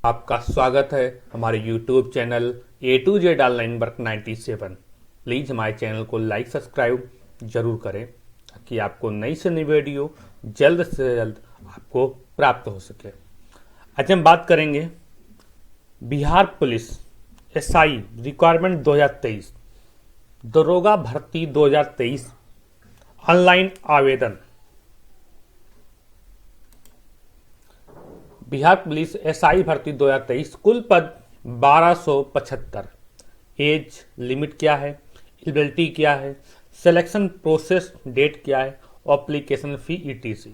आपका स्वागत है हमारे YouTube channel A to Z online work 97। Please हमारे चैनल को लाइक सब्सक्राइब जरूर करें ताकि आपको नई से नई वीडियो जल्द से जल्द आपको प्राप्त हो सके। आज हम बात करेंगे बिहार पुलिस एसआई रिक्वायरमेंट 2023, दरोगा भर्ती 2023 ऑनलाइन आवेदन। बिहार पुलिस एसआई भर्ती 2023, कुल पद 1275। एज लिमिट क्या है, एलिजिबिलिटी क्या है, सिलेक्शन प्रोसेस डेट क्या है, एप्लीकेशन फी ईटीसी।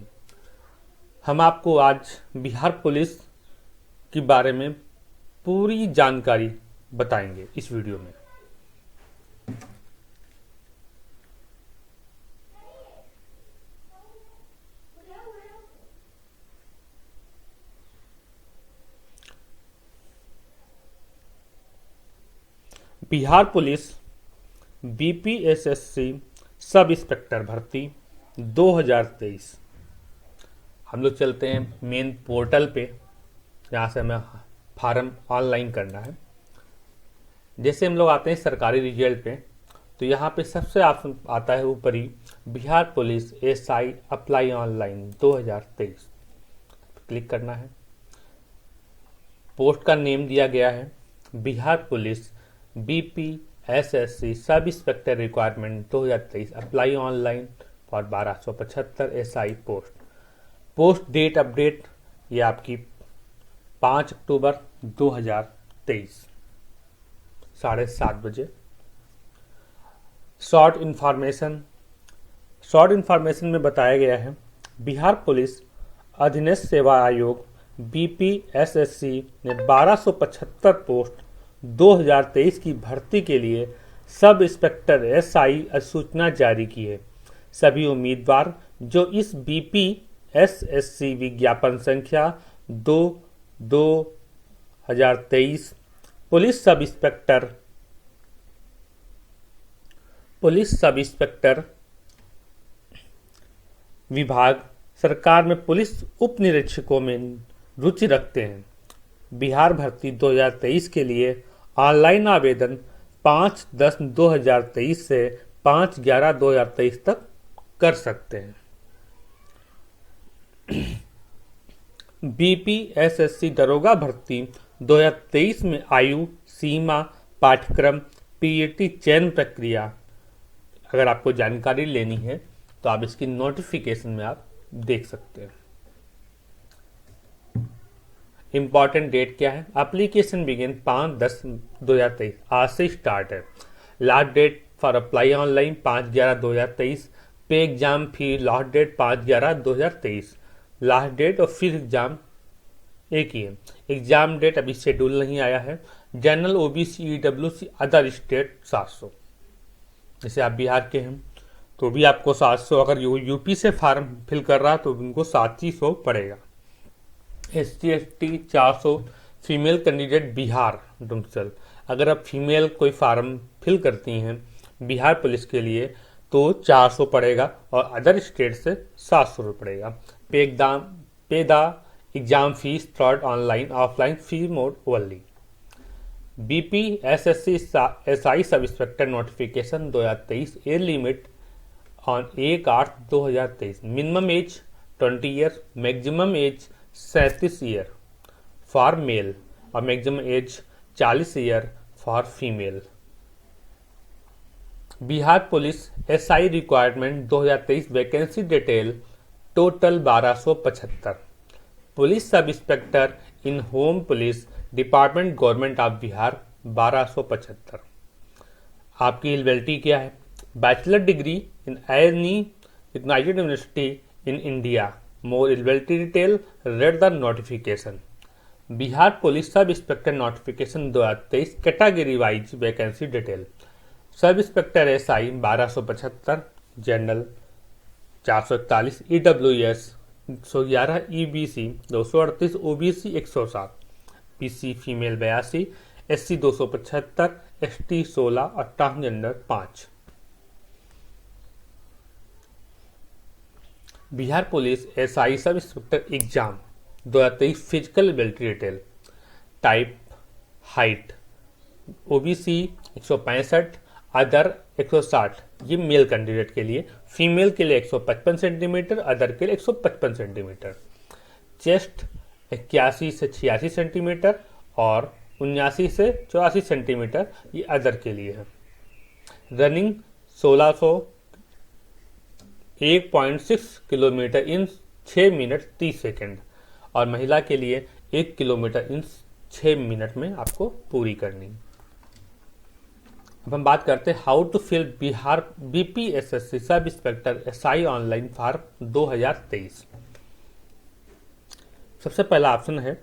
हम आपको आज बिहार पुलिस के बारे में पूरी जानकारी बताएंगे इस वीडियो में। Bihar police BPSSC sub inspector भर्ती 2023। हम लोग चलते हैं मेन पोर्टल पे, जहाँ से हमें फार्म ऑनलाइन करना है। जैसे हम लोग आते हैं सरकारी रिजल्ट पे, तो यहाँ पे सबसे ऑप्शन आता है ऊपर ही, Bihar police SI apply online 2023। Click करना है। पोस्ट का नेम दिया गया है Bihar police BPSSC sub inspector requirement 2023, apply online for 1275 SI post. Post date update ये आपकी 5 अक्टूबर 2023 7:30 बजे। शॉर्ट इन्फॉर्मेशन में बताया गया है, बिहार पुलिस अधीनस्थ सेवा आयोग बीपीएसएससी ने 1275 पोस्ट 2023 की भर्ती के लिए सब इंस्पेक्टर एसआई अधिसूचना जारी की है। सभी उम्मीदवार जो इस बीपीएसएससी विज्ञापन संख्या 2/2023 पुलिस सब इंस्पेक्टर विभाग सरकार में पुलिस उप निरीक्षकों में रुचि रखते हैं, बिहार भर्ती 2023 के लिए ऑनलाइन आवेदन 5/10/2023 से 5/11/2023 तक कर सकते हैं। बीपीएसएससी दरोगा भर्ती 2023 में आयु सीमा, पाठ्यक्रम, पीईटी चयन प्रक्रिया, अगर आपको जानकारी लेनी है तो आप इसकी नोटिफिकेशन में आप देख सकते हैं। इंपॉर्टेंट डेट क्या है, एप्लीकेशन बिगिन 5/10/2023, आज से स्टार्ट है। Last date for apply online 5/11/2023। Pay exam fee last date 5/11/2023 last date, और फिर एग्जाम एक ही है। एग्जाम डेट अभी शेड्यूल नहीं आया है। General OBC EWC other state 700। जैसे आप बिहार के हैं तो भी आपको 700, अगर यूपी से फार्म फिल कर रहा तो उनको 700 पड़ेगा। ST/ST 400, female candidate Bihar domicile, अगर आप फीमेल कोई फार्म फिल करती हैं बिहार पुलिस के लिए तो 400 पड़ेगा, और अदर स्टेट से 700 रुपये पड़ेगा। Pay the exam fees third online offline fee mode only. BPSSC SI sub inspector notification 2023, age limit on 1/8/2023। Minimum age 20 year, maximum age 37 year for male, और maximum age 40 year for female. Bihar police SI requirement 2023 vacancy detail total 1275। Police sub inspector in home police department government of Bihar 1275। आपकी eligibility क्या है, bachelor degree in any recognised university in India. More eligibility detail read the notification. Bihar police sub inspector notification 2023 category wise vacancy detail. सब inspector SI 1275, general 441, EWS 111, EBC 238, OBC 107, PC female 82, SC 275, ST 16 और transgender 5। Bihar police SI sub inspector exam 2023 physical ability detail. Type, height, OBC 165, other 160, ये male candidate के लिए। Female के लिए 155 centimetre, other के लिए 155 centimetre. Chest 81 से 86 सेंटीमीटर और 79 से 84 सेंटीमीटर, ये अदर के लिए है। रनिंग 1600 1.6 किलोमीटर इन 6 मिनट 30 सेकेंड और महिला के लिए 1 किलोमीटर इन 6 मिनट में आपको पूरी करनी। अब हम बात करते हैं how to fill Bihar BPSSC sub inspector SI online form 2023। सबसे पहला ऑप्शन है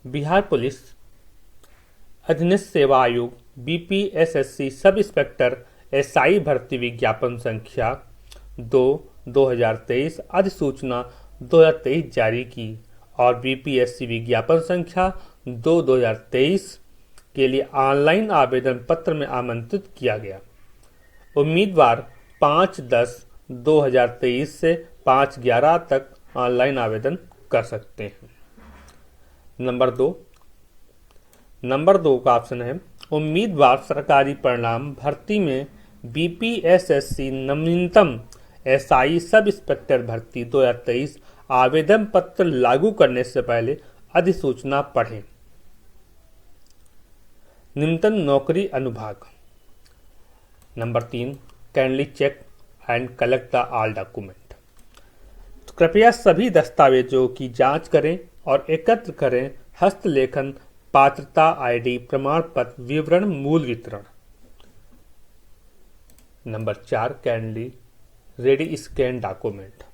बिहार पुलिस अधीनस्थ सेवा आयोग बीपीएसएससी सब इंस्पेक्टर एसआई भर्ती विज्ञापन संख्या 2/2023 अधिसूचना 2023 जारी की और बीपीएससी विज्ञापन संख्या 2/2023 के लिए ऑनलाइन आवेदन पत्र में आमंत्रित किया गया। उम्मीदवार 5/10/2023 से 5/11 तक ऑनलाइन आवेदन कर सकते हैं। नंबर दो का ऑप्शन है उम्मीदवार सरकारी परिणाम भर्ती में बीपीएसएससी नवीनतम एसआई सब इंस्पेक्टर भर्ती 2023 आवेदन पत्र लागू करने से पहले अधिसूचना पढ़ें। न्यूनतम नौकरी अनुभाग। Number 3, kindly check and collect the all document. तो कृपया सभी दस्तावेजों की जांच करें और एकत्र करें हस्तलेखन, पात्रता आईडी, प्रमाण पत्र, विवरण, मूल वितरण। Number 4, kindly ready scan document.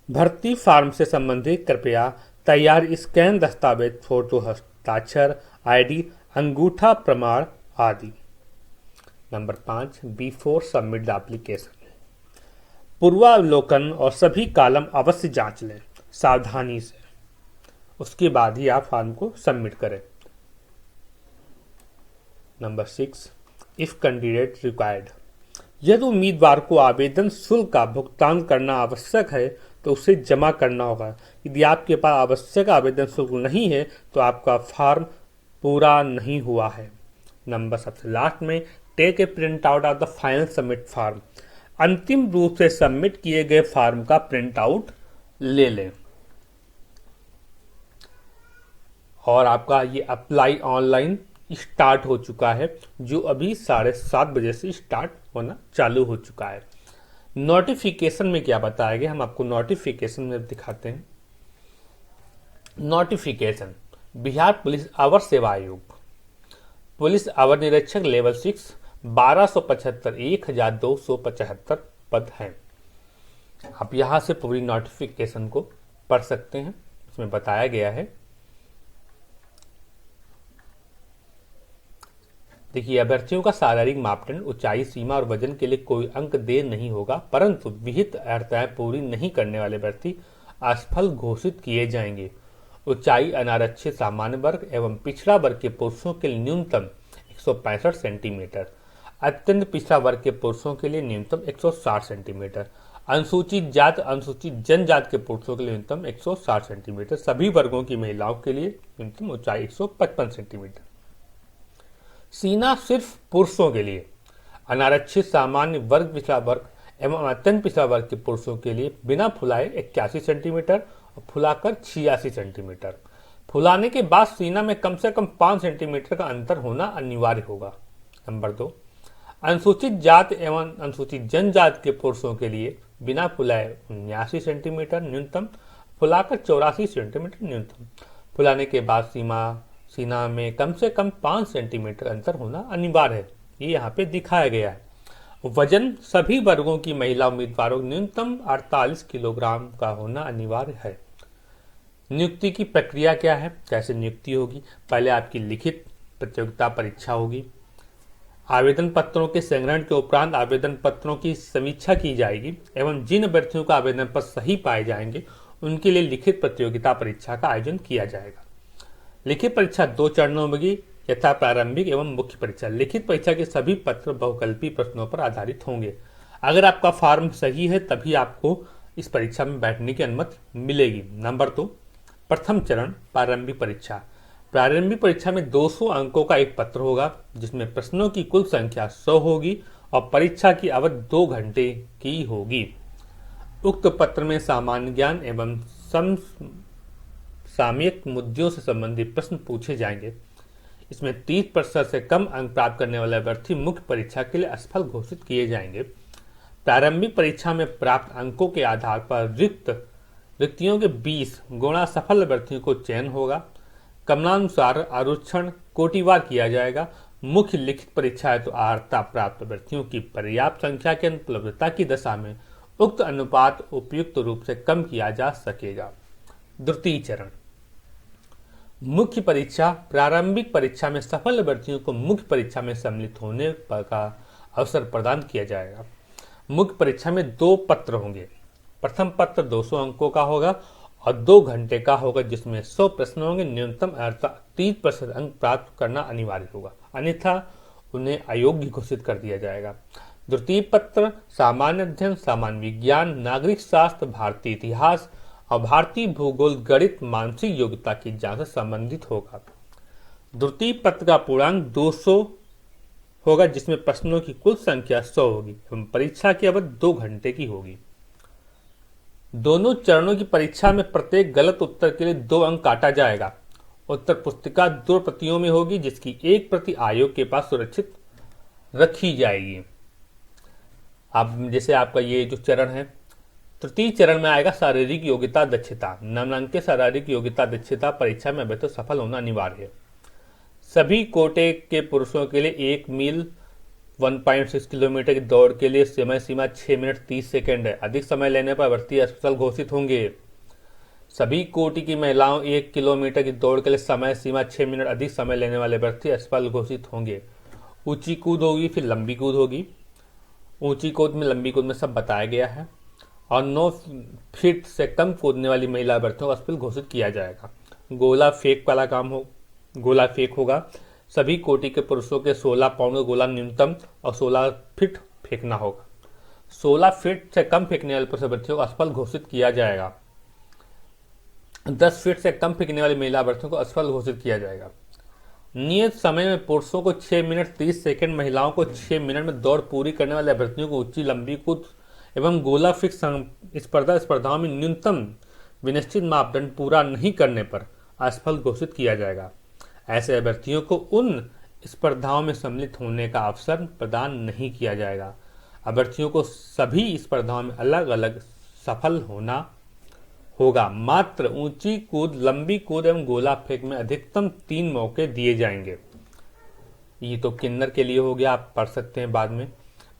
भर्ती फॉर्म से संबंधित कृपया तैयार स्कैन दस्तावेज, फोटो, हस्ताक्षर, आईडी, अंगूठा प्रमाण आदि। Number 5, before submit the application. पूर्वावलोकन और सभी कॉलम अवश्य जांच लें सावधानी से, उसके बाद ही आप फॉर्म को सबमिट करें। Number 6, if candidate required. यदि उम्मीदवार को आवेदन शुल्क का भुगतान करना आवश्यक है तो उसे जमा करना होगा। यदि आपके पास आवश्यक आवेदन शुल्क नहीं है तो आपका फॉर्म पूरा नहीं हुआ है। नंबर सबसे लास्ट में, take a print out of the final submit form. अंतिम रूप से सबमिट किए गए फॉर्म का प्रिंट आउट ले लें। और आपका ये अप्लाई ऑनलाइन स्टार्ट हो चुका है, जो अभी 7:30 बजे से स्टार्ट होना चालू हो चुका है। नोटिफिकेशन में क्या बताया गया, हम आपको नोटिफिकेशन में दिखाते हैं। नोटिफिकेशन, बिहार पुलिस अवर सेवा आयोग, पुलिस अवर निरीक्षक लेवल 6, 1275 1275 पद हैं। आप यहां से पूरी नोटिफिकेशन को पढ़ सकते हैं, उसमें बताया गया है। देखिए, अभ्यर्थियों का शारीरिक मापदंड, ऊंचाई सीमा और वजन के लिए कोई अंक देय नहीं होगा, परंतु विहित अर्हताएं पूरी नहीं करने वाले अभ्यर्थी असफल घोषित किए जाएंगे। ऊंचाई अनारक्षित सामान्य वर्ग एवं पिछड़ा वर्ग के पुरुषों के लिए न्यूनतम 165 सेंटीमीटर, अत्यंत पिछड़ा वर्ग के पुरुषों के लिए न्यूनतम 160 सेंटीमीटर, अनुसूचित जात अनुसूचित जनजाति के पुरुषों के लिए न्यूनतम 160 सेंटीमीटर, सभी वर्गों की महिलाओं के लिए न्यूनतम ऊंचाई 155 सेंटीमीटर। सीना सिर्फ पुरुषों के लिए, अनारक्षित सामान्य वर्ग पिछड़ा वर्ग एवं अत्यंत पिछड़ा वर्ग के पुरुषों के लिए बिना फुलाए 81 सेंटीमीटर और फुलाकर 86 सेंटीमीटर। फुलाने के बाद सीना में कम से कम 5 सेंटीमीटर का अंतर होना अनिवार्य होगा। नंबर 2, अनुसूचित जाति एवं अनुसूचित जनजाति के पुरुषों के लिए बिना फुलाए 79 सेंटीमीटर न्यूनतम, फुलाकर 84 सेंटीमीटर न्यूनतम। फुलाने के बाद सीना में कम से कम 5 सेंटीमीटर अंतर होना अनिवार्य है, ये यहाँ पे दिखाया गया है। वजन सभी वर्गों की महिला उम्मीदवारों को न्यूनतम 48 किलोग्राम का होना अनिवार्य है। नियुक्ति की प्रक्रिया क्या है, कैसे नियुक्ति होगी? पहले आपकी लिखित प्रतियोगिता परीक्षा होगी। आवेदन पत्रों के संग्रहण के उपरांत आवेदन पत्रों की समीक्षा की जाएगी एवं जिन अभ्यर्थियों का आवेदन पत्र सही पाए जाएंगे उनके लिए लिखित प्रतियोगिता परीक्षा का आयोजन किया जाएगा। लिखित परीक्षा 2 चरणों में होगी, यथा प्रारंभिक एवं मुख्य परीक्षा। लिखित परीक्षा के सभी पत्र बहुकल्पीय प्रश्नों पर आधारित होंगे। अगर आपका फॉर्म सही है तभी आपको इस परीक्षा में बैठने की अनुमति मिलेगी। नंबर 2, प्रथम चरण प्रारंभिक परीक्षा। प्रारंभिक परीक्षा में 200 अंकों का एक पत्र होगा जिसमें प्रश्नों की कुल संख्या 100 होगी और परीक्षा की अवधि 2 घंटे की होगी। उक्त पत्र में सामान्य ज्ञान एवं समसामयिक मुद्दों से संबंधित प्रश्न पूछे जाएंगे। इसमें 30% से कम अंक प्राप्त करने वाले अभ्यर्थी मुख्य परीक्षा के लिए असफल घोषित किए जाएंगे। प्रारंभिक परीक्षा में प्राप्त अंकों के आधार पर रिक्तियों के 20 गुणा सफल अभ्यर्थियों को चयन होगा। क्रमानुसार आरक्षण कोटिवार किया जाएगा। मुख्य लिखित परीक्षा है तो अर्हता प्राप्त अभ्यर्थियों की पर्याप्त संख्या की अनुपलब्धता की दशा में उक्त अनुपात उपयुक्त रूप से कम किया जा सकेगा। द्वितीय चरण मुख्य परीक्षा। प्रारंभिक परीक्षा में सफल अभ्यर्थियों को मुख्य परीक्षा में सम्मिलित होने का अवसर प्रदान किया जाएगा। मुख्य परीक्षा में 2 पत्र होंगे। प्रथम पत्र 200 अंकों का होगा और 2 घंटे का होगा जिसमें 100 प्रश्न होंगे। न्यूनतम अर्हता 30% अंक प्राप्त करना अनिवार्य होगा, अन्यथा उन्हें अयोग्य घोषित कर दिया जाएगा। द्वितीय पत्र सामान्य अध्ययन, सामान्य विज्ञान, नागरिक शास्त्र, भारतीय इतिहास और भारतीय भूगोल, गणित, मानसिक योग्यता की जांच से संबंधित होगा। द्वितीय पत्र का पूर्णांक 200 होगा जिसमें प्रश्नों की कुल संख्या 100 होगी एवं परीक्षा की अवधि 2 घंटे की होगी। दोनों चरणों की परीक्षा में प्रत्येक गलत उत्तर के लिए 2 अंक काटा जाएगा। उत्तर पुस्तिका 2 प्रतियों में होगी जिसकी 1 प्रति आयोग के पास सुरक्षित रखी जाएगी। अब जैसे आपका ये जो चरण है, तृतीय चरण में आएगा शारीरिक योग्यता दक्षता। निम्नांकित शारीरिक योग्यता दक्षता परीक्षा में अभ्यर्थी सफल होना अनिवार्य है। सभी कोटे के पुरुषों के लिए 1 मील 1.6 किलोमीटर की दौड़ के लिए समय सीमा 6 मिनट 30 सेकंड है। अधिक समय लेने पर अभ्यर्थी असफल घोषित होंगे। सभी कोटि की महिलाओं 1 किलोमीटर की दौड़ के लिए समय सीमा 6 मिनट अधिक समय लेने वाले अभ्यर्थी असफल घोषित होंगे। ऊंची कूद होगी, फिर लंबी कूद होगी। ऊंची कूद में लंबी कूद में सब बताया गया है और 9 फीट से कम कूदने वाली महिला अभ्यर्थियों को असफल घोषित किया जाएगा। गोला फेंक वाला काम गोला फेंक होगा। सभी कोटि के पुरुषों के 16 पाउंड का गोला न्यूनतम और 16 फीट फेंकना होगा। 16 फीट से कम फेंकने वाले पुरुष अभ्यर्थियों को असफल घोषित किया जाएगा। 10 फीट से कम फेंकने वाली महिला अभ्यर्थियों को असफल घोषित किया जाएगा। नियत समय में पुरुषों को 6 मिनट 30 सेकंड, महिलाओं को 6 मिनट में दौड़ पूरी करने वाले अभ्यर्थियों को ऊंची लंबी कूद एवं गोला फेंक स्पर्धाओं में न्यूनतम विनिश्चित मापदंड पूरा नहीं करने पर असफल घोषित किया जाएगा। ऐसे अभ्यर्थियों को उन स्पर्धाओं में सम्मिलित होने का अवसर प्रदान नहीं किया जाएगा। अभ्यर्थियों को सभी स्पर्धाओं में अलग अलग सफल होना होगा। मात्र ऊंची कूद, लंबी कूद एवं गोला फेंक में अधिकतम 3 मौके दिए जाएंगे। ये तो किन्नर के लिए हो गया, आप पढ़ सकते हैं बाद में।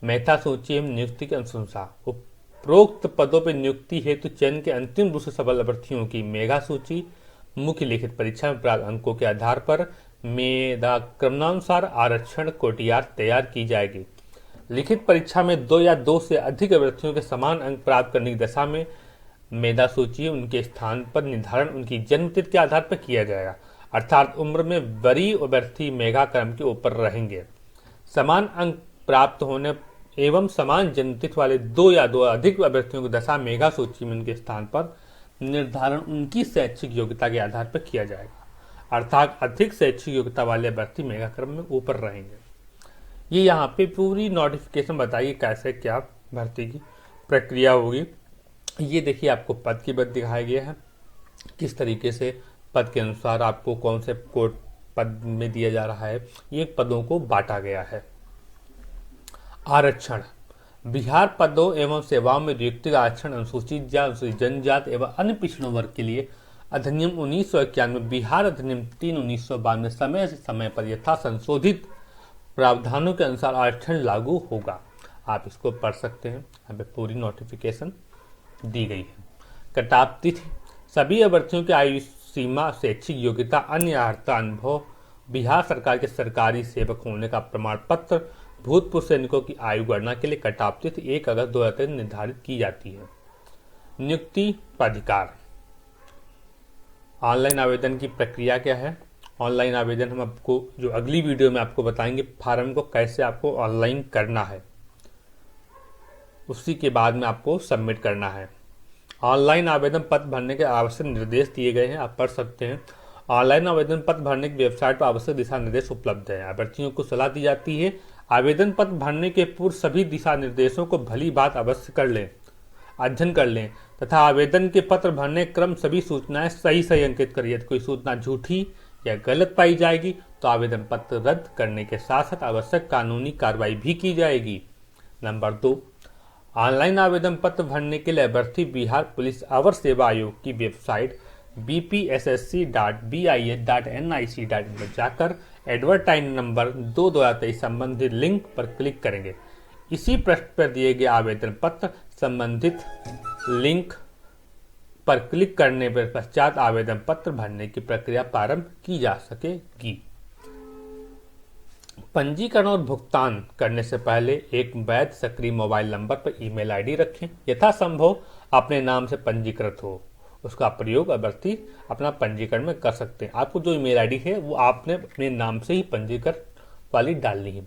मेधा सूची एवं नियुक्ति की अनुशंसा। उपरोक्त पदों पर नियुक्ति हेतु चयन के अंतिम रूप से सफल अभ्यर्थियों की मेधा सूची मुख्य लिखित परीक्षा में प्राप्त अंकों के आधार पर मेधा क्रमानुसार आरक्षण कोटियार तैयार की जाएगी। लिखित परीक्षा में 2 या 2 से अधिक अभ्यर्थियों के समान अंक प्राप्त करने की दशा में मेधा सूची उनके स्थान पर निर्धारण उनकी जन्मतिथि के आधार पर किया जाएगा, अर्थात उम्र में वरीय अभ्यर्थी मेधा क्रम के ऊपर रहेंगे। समान अंक प्राप्त होने एवं समान जन्मतिथि वाले 2 या 2 अधिक अभ्यर्थियों की दशा मेधा सूची में उनके स्थान पर निर्धारण उनकी शैक्षिक योग्यता के आधार पर किया जाएगा, अर्थात अधिक शैक्षिक योग्यता वाले अभ्यर्थी मेगा क्रम में ऊपर रहेंगे। ये यहाँ पे पूरी नोटिफिकेशन बताइए कैसे क्या भर्ती की प्रक्रिया होगी। ये देखिए आपको पद की बद दिखाया गया है, किस तरीके से पद के अनुसार आपको कौन से कोड पद में दिया जा रहा है, ये पदों को बांटा गया है। आरक्षण। बिहार पदों एवं सेवाओं में नियुक्ति आरक्षण अनुसूचित जाति, अनुसूचित जनजाति एवं अन्य पिछड़ों वर्ग के लिए अधिनियम 1991, बिहार अधिनियम 3/1992 समय से समय पर यथा संशोधित प्रावधानों के अनुसार आरक्षण लागू होगा। आप इसको पढ़ सकते हैं, यहाँ पे पूरी नोटिफिकेशन दी गई है। कटाव तिथि। सभी अभ्यर्थियों की आयु सीमा, शैक्षिक योग्यता, अन्य अर्हता, अनुभव, बिहार सरकार के सरकारी सेवक होने का प्रमाण पत्र, भूतपूर्व सैनिकों की आयु गणना के लिए कटाव तिथि 1 अगस्त 2023 निर्धारित की जाती है। नियुक्ति प्राधिकार। ऑनलाइन आवेदन की प्रक्रिया क्या है? ऑनलाइन आवेदन हम आपको जो अगली वीडियो में आपको बताएंगे, फार्म को कैसे आपको ऑनलाइन करना है, उसी के बाद में आपको सबमिट करना है। ऑनलाइन आवेदन पत्र भरने के आवश्यक निर्देश दिए गए हैं, आप पढ़ सकते हैं। ऑनलाइन आवेदन पत्र भरने की वेबसाइट पर आवश्यक दिशा निर्देश उपलब्ध है। अभ्यर्थियों को सलाह दी जाती है आवेदन पत्र भरने के पूर्व सभी दिशा निर्देशों को भली बात अवश्य कर लें, अध्ययन कर लें तथा आवेदन के पत्र भरने क्रम सभी सूचनाएं सही अंकित करिए। कोई सूचना झूठी या गलत पाई जाएगी तो आवेदन पत्र रद्द करने के साथ साथ आवश्यक कानूनी कार्रवाई भी की जाएगी। नंबर 2, ऑनलाइन आवेदन पत्र भरने के लिए अभ्यर्थी बिहार पुलिस अवर सेवा आयोग की वेबसाइट bpssc.bis.nic.in पर जाकर एडवर्टाइज नंबर 2/2023 संबंधित लिंक पर क्लिक करेंगे। इसी पृष्ठ पर दिए गए आवेदन पत्र संबंधित लिंक पर क्लिक करने पर पश्चात आवेदन पत्र भरने की प्रक्रिया प्रारंभ की जा सकेगी। पंजीकरण और भुगतान करने से पहले एक वैध सक्रिय मोबाइल नंबर पर ईमेल आईडी रखें। यथासंभव अपने नाम से पंजीकृत हो, उसका प्रयोग अभ्यर्थी अपना पंजीकरण में कर सकते हैं। आपको जो ईमेल आईडी है वो आपने अपने नाम से ही पंजीकरण वाली डालनी है।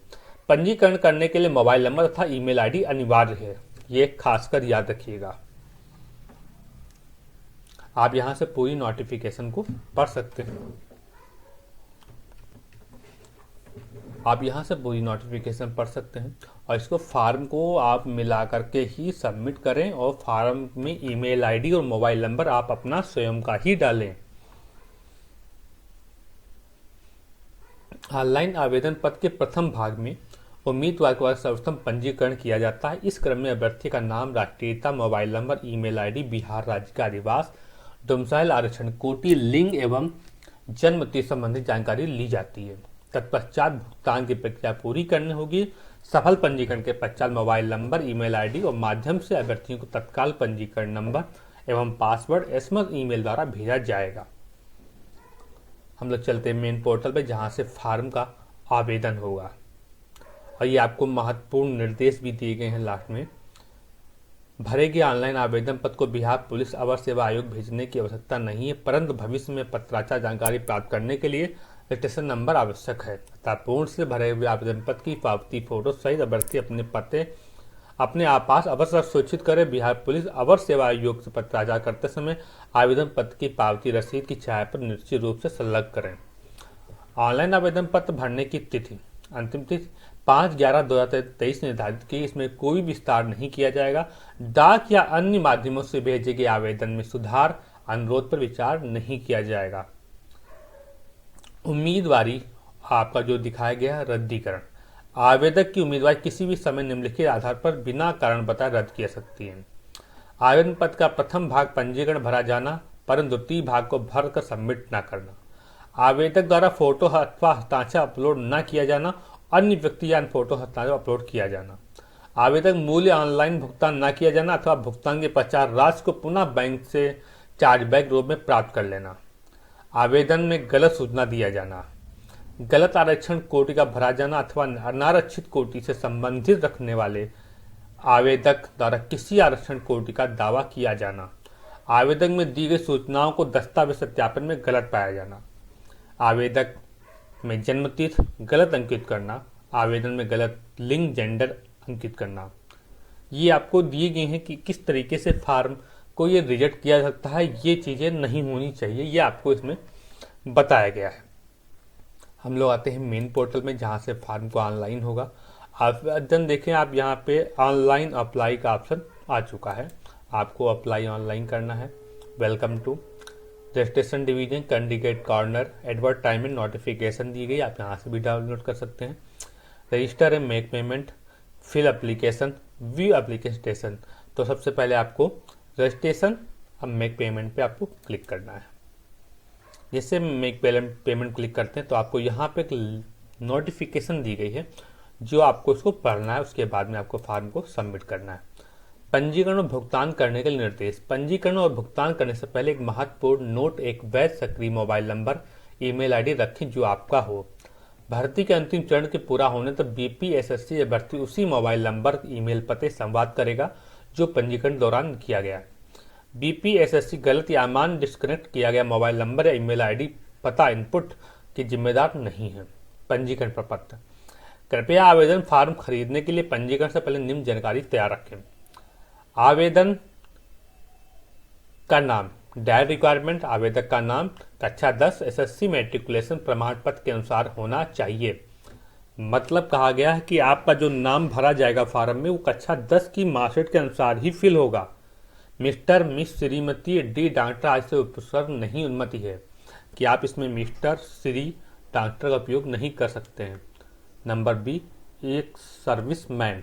पंजीकरण करने के लिए मोबाइल नंबर तथा ईमेल आईडी अनिवार्य है, ये खासकर याद रखिएगा। आप यहां से पूरी नोटिफिकेशन को पढ़ सकते हैं। और इसको फॉर्म को आप मिला करके ही सबमिट करें और फॉर्म में ईमेल आईडी और मोबाइल नंबर आप अपना स्वयं का ही डालें। ऑनलाइन आवेदन पत्र के प्रथम भाग में उम्मीदवार को सर्वप्रथम पंजीकरण किया जाता है। इस क्रम में अभ्यर्थी का नाम, राष्ट्रीयता, mobile number, email ID, Bihar राज्य का अधिवास, डोमिसाइल, आरक्षण कोटि, लिंग एवं जन्म तिथि संबंधी जानकारी ली जाती है। तत्पश्चात भुगतान की प्रक्रिया पूरी करनी होगी। सफल पंजीकरण के पश्चात मोबाइल नंबर, ईमेल आईडी और माध्यम से अभ्यर्थियों को तत्काल पंजीकरण नंबर एवं पासवर्ड एसएमएस ईमेल द्वारा भेजा जाएगा। हम लोग चलते हैं मेन पोर्टल पे जहां से फॉर्म का आवेदन होगा और ये आपको महत्वपूर्ण निर्देश भी दिए गए हैं लास्ट में। भरे गए ऑनलाइन आवेदन पत्र को बिहार पुलिस अवर सेवा आयोग भेजने की आवश्यकता नहीं है, परंतु भविष्य में पत्राचार जानकारी प्राप्त करने के लिए रजिस्ट्रेशन नंबर आवश्यक है तथा पूर्ण से भरे हुए आवेदन पत्र की पावती फोटो सहित अभ्यर्थी अपने पते अपने आपास अवश्य सूचित करें। बिहार पुलिस अवर सेवा आयोग से पत्राचार करते समय आवेदन पत्र की पावती रसीद की छाया पर निश्चित रूप से संलग्न करें। ऑनलाइन आवेदन पत्र भरने की तिथि, अंतिम तिथि 5/11/2023 निर्धारित की। इसमें कोई विस्तार नहीं किया जाएगा। डाक या अन्य माध्यमों से भेजे गए आवेदन में सुधार अनुरोध पर विचार नहीं किया जाएगा। उम्मीदवारी आपका जो दिखाया गया रद्दीकरण, आवेदक की उम्मीदवारी किसी भी समय निम्नलिखित आधार पर बिना कारण बताए रद्द की जा सकती है। आवेदन पत्र का प्रथम भाग पंजीकरण भरा जाना परंतु द्वितीय भाग को भरकर सबमिट न करना, आवेदक द्वारा फोटो अथवा हस्ताक्षर अपलोड न किया जाना, अन्य व्यक्ति या फोटो हस्ताक्षर अपलोड किया जाना, आवेदक मूल्य ऑनलाइन भुगतान न किया जाना अथवा भुगतान के पश्चात राशि को पुनः बैंक से चार्जबैक रूप में प्राप्त कर लेना, आवेदन में गलत सूचना दिया जाना, गलत आरक्षण कोटि का भरा जाना अथवा अनारक्षित कोटि से संबंधित रखने वाले आवेदक द्वारा किसी आरक्षण कोटि का दावा किया जाना, आवेदक में दी गई सूचनाओं को दस्तावेज सत्यापन में गलत पाया जाना, आवेदक में जन्म तिथि गलत अंकित करना, आवेदन में गलत लिंग जेंडर अंकित करना। ये आपको दिए गए हैं कि किस तरीके से फॉर्म को ये रिजेक्ट किया जा सकता है। ये चीज़ें नहीं होनी चाहिए, ये आपको इसमें बताया गया है। हम लोग आते हैं मेन पोर्टल में जहाँ से फॉर्म को ऑनलाइन होगा। आवेदन देखें आप यहाँ पे ऑनलाइन अप्लाई का ऑप्शन आ चुका है, आपको अप्लाई ऑनलाइन करना है। Welcome to registration division candidate corner, advertisement notification दी गई, आप यहाँ से भी डाउनलोड कर सकते हैं। Register and make payment, fill application, view application. तो सबसे पहले आपको रजिस्ट्रेशन अब मेक पेमेंट पे आपको क्लिक करना है। जैसे मेक पेमेंट क्लिक करते हैं तो आपको यहाँ पे एक नोटिफिकेशन दी गई है जो आपको इसको पढ़ना है, उसके बाद में आपको फॉर्म को सबमिट करना है। पंजीकरण और भुगतान करने के लिए निर्देश। पंजीकरण और भुगतान करने से पहले एक महत्वपूर्ण नोट, एक वैध सक्रिय मोबाइल नंबर, ईमेल आईडी रखें जो आपका हो। भर्ती के अंतिम चरण के पूरा होने तक बीपीएसएससी भर्ती उसी मोबाइल नंबर, ईमेल पते संवाद करेगा जो पंजीकरण दौरान किया गया। बीपीएसएससी गलत या अमान्य डिस्कनेक्ट किया गया मोबाइल नंबर या ईमेल आईडी पता इनपुट के जिम्मेदार नहीं है। पंजीकरण प्रपत्र। कृपया आवेदन फॉर्म खरीदने के लिए पंजीकरण से पहले निम्न जानकारी तैयार रखें। आवेदन का नाम, डायरेक्ट रिक्वायरमेंट आवेदक का नाम कक्षा 10 एसएससी मैट्रिकुलेशन प्रमाण पत्र के अनुसार होना चाहिए। मतलब कहा गया है कि आपका जो नाम भरा जाएगा फॉर्म में वो कक्षा 10 की मार्कशीट के अनुसार ही फिल होगा। Mister, miss, Shrimati, D doctor आज से उपसर्ग नहीं अनुमति है कि आप इसमें मिस्टर, श्री, डॉक्टर का उपयोग नहीं कर सकते हैं। नंबर बी, एक सर्विसमैन,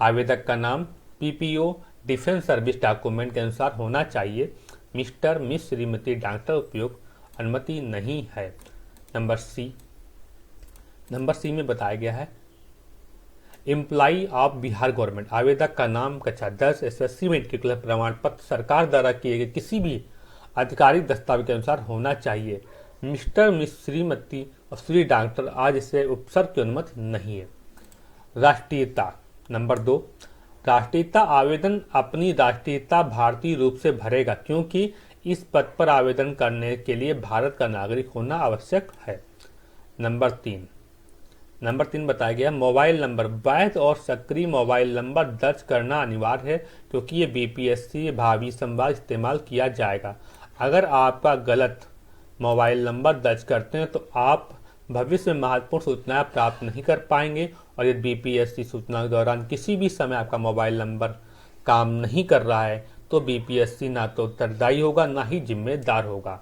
आवेदक का नाम पीपीओ डिफेंस सर्विस डॉक्यूमेंट के अनुसार होना चाहिए। मिस्टर, मिस, श्रीमती, डॉक्टर उपयोग अनुमति नहीं है। नंबर सी में बताया गया है एम्प्लॉई ऑफ बिहार गवर्नमेंट, आवेदक का नाम कक्षा 10 एसएससी मैट्रिकुलर प्रमाण पत्र सरकार द्वारा किए गए किसी भी आधिकारिक दस्तावेज के अनुसार होना चाहिए। मिस्टर, मिस, श्रीमती और श्री डॉक्टर आज इसे उपसर्ग की अनुमति नहीं है। राष्ट्रीयता, नंबर 2, राष्ट्रीयता आवेदन अपनी राष्ट्रीयता भारतीय रूप से भरेगा क्योंकि इस पद पर आवेदन करने के लिए भारत का नागरिक होना आवश्यक है। नंबर 3 बताया गया मोबाइल नंबर, वैध और सक्रिय मोबाइल नंबर दर्ज करना अनिवार्य है क्योंकि ये बीपीएससी भावी संवाद इस्तेमाल किया जाएगा। अगर आपका गलत मोबाइल नंबर दर्ज करते हैं तो आप भविष्य में महत्वपूर्ण सूचनाएं प्राप्त नहीं कर पाएंगे और यदि बीपीएससी सूचना के दौरान किसी भी समय आपका मोबाइल नंबर काम नहीं कर रहा है तो बीपीएससी ना तो उत्तरदायी होगा ना ही जिम्मेदार होगा।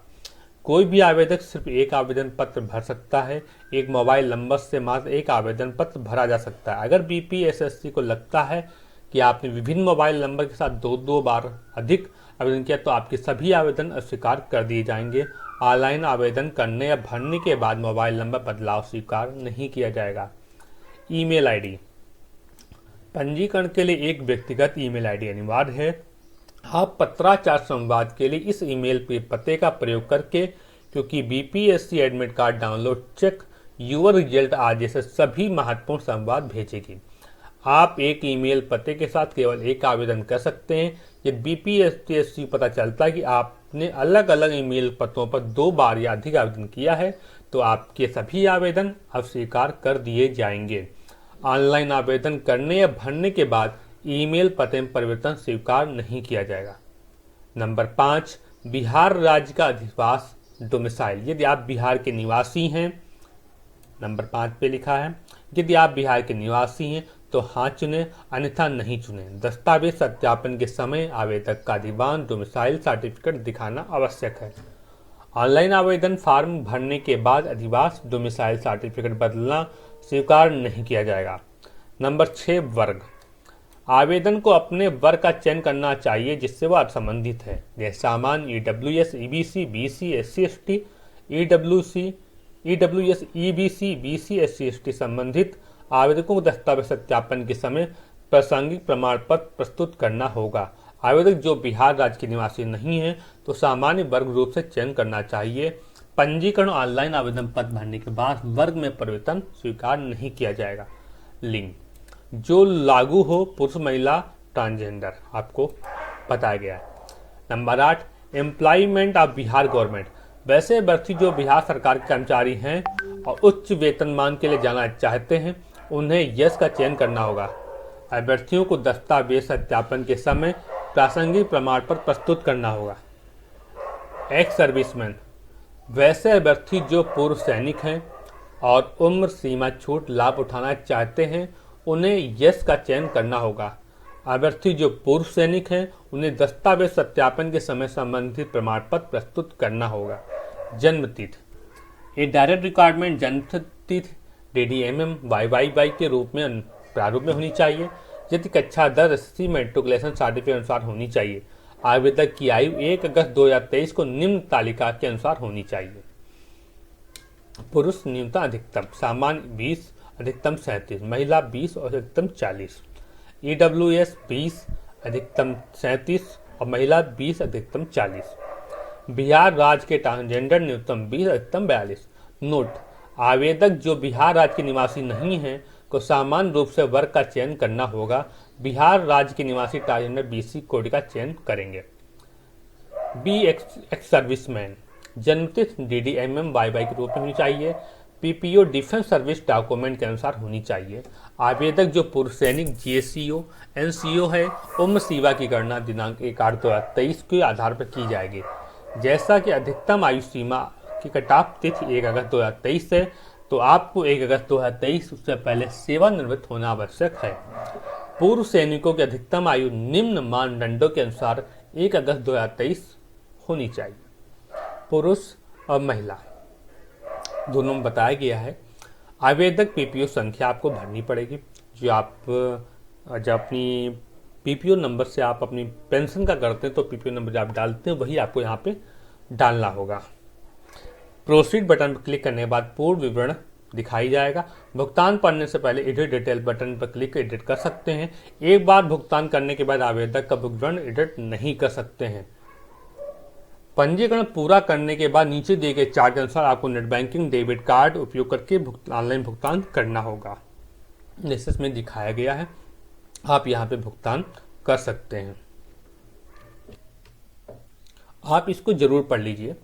कोई भी आवेदक सिर्फ एक आवेदन पत्र भर सकता है। एक मोबाइल नंबर से मात्र एक आवेदन पत्र भरा जा सकता है। अगर बीपीएससी को लगता है कि आपने विभिन्न मोबाइल नंबर के साथ दो बार अधिक आवेदन किया तो आपके सभी आवेदन अस्वीकार कर दिए जाएंगे। ऑनलाइन आवेदन करने या भरने के बाद मोबाइल नंबर बदलाव स्वीकार नहीं किया जाएगा। ईमेल आईडी, पंजीकरण के लिए एक व्यक्तिगत ईमेल आईडी अनिवार्य है। आप पत्राचार संवाद के लिए इस ईमेल के पते का प्रयोग करके क्योंकि BPSC admit card download, check your result आज जैसे सभी महत्वपूर्ण संवाद भेजेगी। आप एक ईमेल पते के साथ केवल एक आवेदन कर सकते हैं। यदि बीपीएससी पता चलता है कि आपने अलग अलग ईमेल पतों पर 2 बार या अधिक आवेदन किया है तो आपके सभी आवेदन अस्वीकार कर दिए जाएंगे। ऑनलाइन आवेदन करने या भरने के बाद ईमेल पते में परिवर्तन स्वीकार नहीं किया जाएगा। नंबर 5, बिहार राज्य का अधिवास डोमिसाइल, यदि आप बिहार के निवासी हैं, नंबर 5 पे लिखा है यदि आप बिहार के निवासी हैं तो हाँ चुनें अन्यथा नहीं चुनें। दस्तावेज सत्यापन के समय आवेदक का अधिवास डोमिसाइल सर्टिफिकेट दिखाना आवश्यक है। ऑनलाइन आवेदन फॉर्म भरने के बाद अधिवास डोमिसाइल सर्टिफिकेट बदलना स्वीकार नहीं किया जाएगा। नंबर 6, वर्ग, आवेदन को अपने वर्ग का चयन करना चाहिए जिससे वह संबंधित है। जैसे सामान्य, EWS, EBC, BC, SC ST, EWS, EBC, BC, SC ST संबंधित आवेदकों को दस्तावेज सत्यापन के समय प्रासंगिक प्रमाण पत्र प्रस्तुत करना होगा। आवेदक जो बिहार राज्य के निवासी नहीं है तो सामान्य वर्ग रूप से चयन करना चाहिए। पंजीकरण ऑनलाइन आवेदन पत्र भरने के बाद वर्ग में परिवर्तन स्वीकार नहीं किया जाएगा। लिंग जो लागू हो, पुरुष, महिला, ट्रांसजेंडर आपको बताया गया है। Number 8, employment of Bihar government, वैसे अभ्यर्थी जो बिहार सरकार के कर्मचारी हैं और उच्च वेतनमान के लिए जाना चाहते हैं उन्हें यस का चयन करना होगा। अभ्यर्थियों को दस्तावेज सत्यापन के समय प्रासंगिक प्रमाण पत्र प्रस्तुत करना होगा। एक्स सर्विसमैन, वैसे अभ्यर्थी जो पूर्व सैनिक हैं और उम्र सीमा छूट लाभ उठाना चाहते हैं उन्हें यस का चयन करना होगा। अभ्यर्थी जो पूर्व सैनिक हैं उन्हें दस्तावेज सत्यापन के समय संबंधित प्रमाण पत्र प्रस्तुत करना होगा। जन्म तिथि, ए डायरेक्ट रिक्वायरमेंट जन्म तिथि DDMM YYY के रूप में प्रारूप में होनी चाहिए। यदि कक्षा 10 एसएससी मैट्रिकुलेशन सर्टिफिकेट अनुसार होनी चाहिए। आवेदक की आयु 1 अगस्त 2023 को निम्न तालिका के अनुसार होनी चाहिए। पुरुष न्यूनतम अधिकतम, सामान्य 20, अधिकतम 37, महिला 20 और अधिकतम 40। EWS 20, अधिकतम 37 और महिला 20, अधिकतम 40। बिहार राज्य के ट्रांसजेंडर न्यूनतम 20, अधिकतम 42। नोट, आवेदक जो बिहार राज्य के निवासी नहीं हैं को सामान्य रूप से वर्ग का चयन करना होगा। बिहार राज्य के निवासी ट्रांसजेंडर BC कोड का चयन करेंगे। बी एक्स सर्विसमैन, जन्मतिथि DDMM YY के रूप में होनी चाहिए। पीपीओ डिफेंस सर्विस डॉक्यूमेंट के अनुसार होनी चाहिए। आवेदक जो पूर्व सैनिक, जीएससीओ, एनसीओ है, उम्र सीमा की गणना दिनांक 1/8/2023 के आधार पर की जाएगी। जैसा कि अधिकतम आयु सीमा की कटाफ तिथि 1 अगस्त 2023 है, तो आपको 1 अगस्त 2023 उससे पहले सेवानिवृत्त होना आवश्यक है। पूर्व सैनिकों की अधिकतम आयु निम्न मानदंडों के अनुसार 1 अगस्त 2023 होनी चाहिए। पुरुष और महिला दोनों में बताया गया है। आवेदक पीपीओ संख्या आपको भरनी पड़ेगी, जो आप जब अपनी पीपीओ नंबर से आप अपनी पेंशन का करते हैं तो पीपीओ नंबर जो आप डालते हैं वही आपको यहाँ पे डालना होगा। प्रोसीड बटन पर क्लिक करने के बाद पूर्ण विवरण दिखाई जाएगा। भुगतान करने से पहले एडिट डिटेल बटन पर क्लिक कर एडिट कर सकते हैं। एक बार भुगतान करने के बाद आवेदक का विवरण एडिट नहीं कर सकते हैं। पंजीकरण पूरा करने के बाद नीचे दिए गए चार्ट के अनुसार आपको नेट बैंकिंग डेबिट कार्ड उपयोग करके ऑनलाइन भुगतान करना होगा। जैसे इसमें दिखाया गया है, आप यहाँ पे भुगतान कर सकते हैं। आप इसको जरूर पढ़ लीजिए।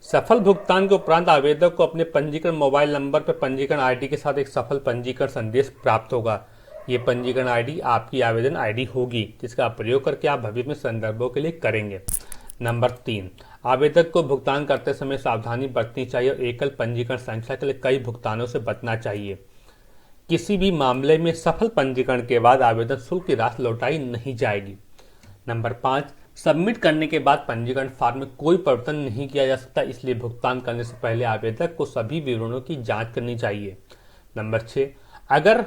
सफल भुगतान के उपरांत आवेदक को अपने पंजीकरण मोबाइल नंबर पर पंजीकरण आईडी के साथ एक सफल पंजीकरण संदेश प्राप्त होगा। ये पंजीकरण आईडी आपकी आवेदन आईडी होगी, जिसका प्रयोग करके आप भविष्य में संदर्भों के लिए करेंगे। नंबर 3, आवेदक को भुगतान करते समय सावधानी बरतनी चाहिए और एकल पंजीकरण संख्या के लिए कई भुगतानों से बचना चाहिए। किसी भी मामले में सफल पंजीकरण के बाद आवेदन शुल्क की राशि लौटाई नहीं जाएगी। नंबर 5, सबमिट करने के बाद पंजीकरण फॉर्म में कोई परिवर्तन नहीं किया जा सकता, इसलिए भुगतान करने से पहले आवेदक को सभी विवरणों की जांच करनी चाहिए। नंबर 6, अगर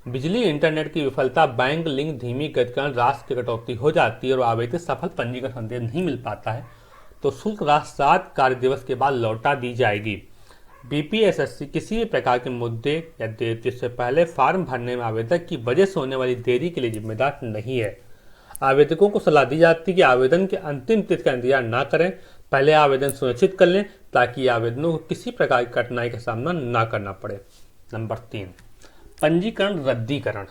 बिजली इंटरनेट की विफलता, बैंक लिंक धीमी गति के कारण राशि की कटौती हो जाती है और आवेदक सफल पंजीकरण संदेश नहीं मिल पाता है, तो शुल्क राशि 7 कार्य दिवस के बाद लौटा दी जाएगी। बीपीएसएससी किसी भी प्रकार के मुद्दे या देरी से पहले फॉर्म भरने में आवेदक की वजह से होने वाली देरी के लिए जिम्मेदार नहीं है। आवेदकों को सलाह दी जाती है कि आवेदन के अंतिम तिथि का इंतजार न करें, पहले आवेदन सुनिश्चित कर लें ताकि आवेदनों को किसी प्रकार की कठिनाई का सामना न करना पड़े। नंबर 3, पंजीकरण रद्दीकरण।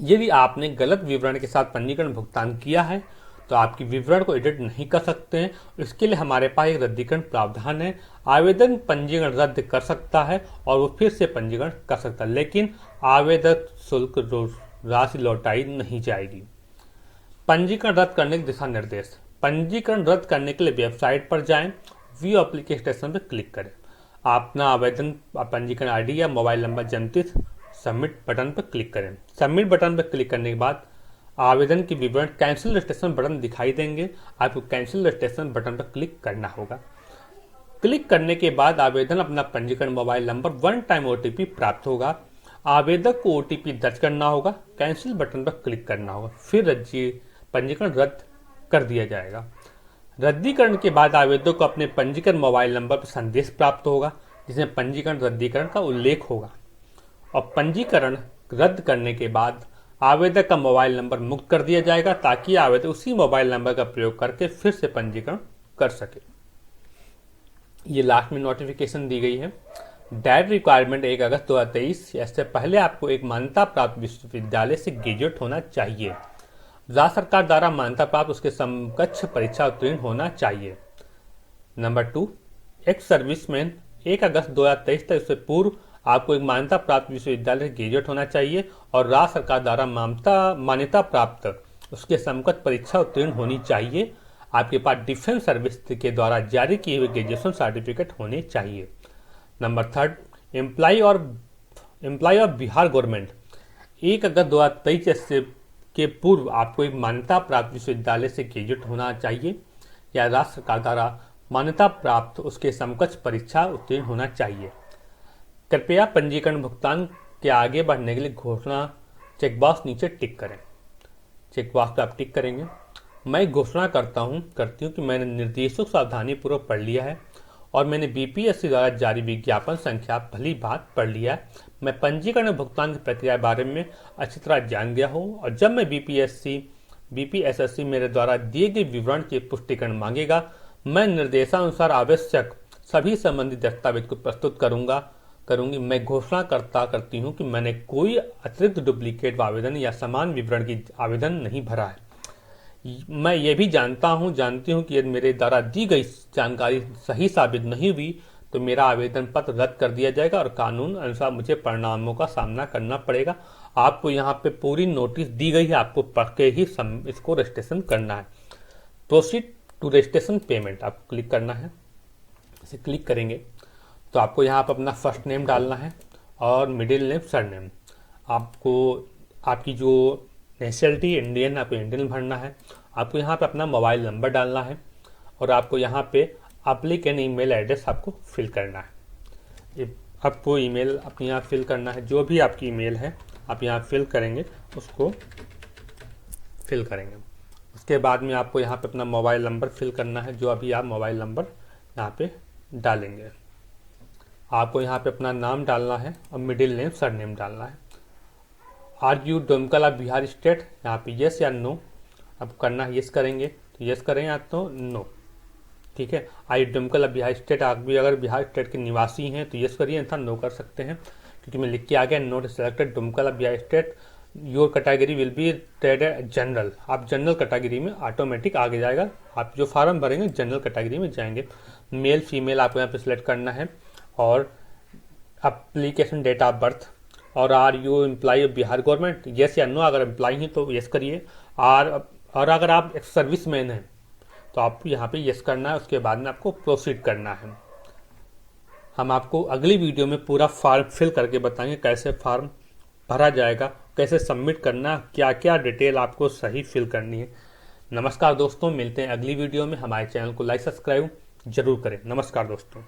यदि आपने गलत विवरण के साथ पंजीकरण भुगतान किया है तो आपकी विवरण को एडिट नहीं कर सकते हैं। इसके लिए हमारे पास एक रद्दीकरण प्रावधान है। आवेदन पंजीकरण रद्द कर सकता है और वो फिर से पंजीकरण कर सकता है, लेकिन आवेदक शुल्क राशि लौटाई नहीं जाएगी। पंजीकरण रद्द करने के दिशा निर्देश। पंजीकरण रद्द करने के लिए वेबसाइट पर जाएं, व्यू एप्लीकेशन पर क्लिक करें, अपना आवेदन पंजीकरण आईडी या मोबाइल नंबर, जन्मतिथि, सबमिट बटन पर क्लिक करें। सबमिट बटन पर क्लिक करने के बाद आवेदन की विवरण कैंसिल रजिस्ट्रेशन बटन दिखाई देंगे। आपको कैंसिल रजिस्ट्रेशन बटन पर क्लिक करना होगा। क्लिक करने के बाद आवेदन अपना पंजीकरण मोबाइल नंबर 1 टाइम ओटीपी प्राप्त होगा। आवेदक को ओटीपी दर्ज करना होगा, कैंसिल बटन पर क्लिक करना होगा, फिर पंजीकरण रद्द कर दिया जाएगा। रद्दीकरण के बाद आवेदक को अपने पंजीकरण मोबाइल नंबर पर संदेश प्राप्त होगा जिसमें पंजीकरण रद्दीकरण का उल्लेख होगा और पंजीकरण रद्द करने के बाद आवेदक का मोबाइल नंबर मुक्त कर दिया जाएगा ताकि आवेदक उसी मोबाइल नंबर का प्रयोग करके फिर से पंजीकरण कर सके। ये लास्ट में नोटिफिकेशन दी गई है। डायट रिक्वायरमेंट 1 अगस्त 2023। इससे पहले आपको एक मान्यता प्राप्त विश्वविद्यालय से ग्रेजुएट होना चाहिए। राज्य सरकार द्वारा मान्यता प्राप्त उसके समकक्ष परीक्षा उत्तीर्ण होना चाहिए। नंबर 2, एक्स सर्विसमैन 1 अगस्त 2023 तक इससे पूर्व आपको एक मान्यता प्राप्त विश्वविद्यालय से ग्रेजुएट होना चाहिए और राज्य सरकार द्वारा मान्यता प्राप्त उसके समकक्ष परीक्षा उत्तीर्ण होनी चाहिए। आपके पास डिफेंस सर्विस के द्वारा जारी किए हुए ग्रेजुएशन सर्टिफिकेट होने चाहिए। Number 3, employ of Bihar government 1 अगस्त 2023 से के पूर्व आपको एक मान्यता प्राप्त विश्वविद्यालय से ग्रेजुएट होना चाहिए या राज्य सरकार द्वारा मान्यता प्राप्त उसके समकक्ष परीक्षा उत्तीर्ण होना चाहिए। कृपया पंजीकरण भुगतान के आगे बढ़ने के लिए घोषणा चेकबॉक्स नीचे टिक करें। चेकबॉक्स पर आप टिक करेंगे। मैं घोषणा करती हूँ कि मैंने निर्देशों को सावधानीपूर्वक पढ़ लिया है और मैंने बीपीएससी द्वारा जारी विज्ञापन संख्या भली भांति पढ़ लिया है। मैं पंजीकरण भुगतान की प्रक्रिया के बारे में अच्छी तरह जान गया हूँ और जब मैं बीपीएसएससी मेरे द्वारा दिए गए विवरण की पुष्टिकरण मांगेगा, मैं निर्देशानुसार आवश्यक सभी संबंधित दस्तावेज को प्रस्तुत करूंगी। मैं घोषणा करती हूँ कि मैंने कोई अतिरिक्त डुप्लीकेट आवेदन या समान विवरण की आवेदन नहीं भरा है। मैं ये भी जानती हूँ कि यदि मेरे द्वारा दी गई जानकारी सही साबित नहीं हुई तो मेरा आवेदन पत्र रद्द कर दिया जाएगा और कानून अनुसार मुझे परिणामों का सामना करना पड़ेगा। आपको यहाँ पे पूरी नोटिस दी गई है, आपको पढ़ के ही इसको रजिस्ट्रेशन करना है। प्रोसीड टू रजिस्ट्रेशन पेमेंट आपको क्लिक करना है। इसे क्लिक करेंगे तो आपको यहाँ पर अपना फर्स्ट नेम डालना है और मिडिल नेम सरनेम। आपको आपकी जो नेशनलिटी इंडियन, आपको इंडियन भरना है। आपको यहाँ पे अपना मोबाइल नंबर डालना है और आपको यहाँ पे एप्लीकेंट ईमेल एड्रेस आपको फिल करना है। आपको ईमेल अपने यहाँ फिल करना है, जो भी आपकी ईमेल है आप यहाँ फिल करेंगे, उसको फिल करेंगे। उसके बाद में आपको यहाँ पे अपना मोबाइल नंबर फिल करना है, जो अभी आप मोबाइल नंबर यहाँ पे डालेंगे। आपको यहाँ पे अपना नाम डालना है और मिडिल नेम सरनेम डालना है। Are you domicile Bihar state, यहाँ पे यस या नो अब करना है। यस करेंगे तो यस करें या तो नो, ठीक है। आई डोमिसाइल बिहार स्टेट, आप भी अगर बिहार स्टेट के निवासी हैं तो यस करिए, अन्यथा नो कर सकते हैं, क्योंकि मैं लिख के आ गया note selected domicile Bihar state, your category will be traded general. आप जनरल कैटेगरी में ऑटोमेटिक आगे जाएगा, आप जो फार्म भरेंगे जनरल कैटेगरी में जाएंगे। मेल फीमेल आपको यहाँ पे सिलेक्ट करना है और एप्लीकेशन डेट ऑफ बर्थ, और are you employ Bihar government, yes या नो। अगर एम्प्लॉय हैं तो यस करिए, और अगर आप एक सर्विस मैन हैं तो आप यहाँ पे यस करना है। उसके बाद में आपको प्रोसीड करना है। हम आपको अगली वीडियो में पूरा फॉर्म फिल करके बताएंगे कैसे फॉर्म भरा जाएगा, कैसे सबमिट करना, क्या क्या डिटेल आपको सही फिल करनी है। नमस्कार दोस्तों, मिलते हैं अगली वीडियो में। हमारे चैनल को लाइक सब्सक्राइब जरूर करें। नमस्कार दोस्तों।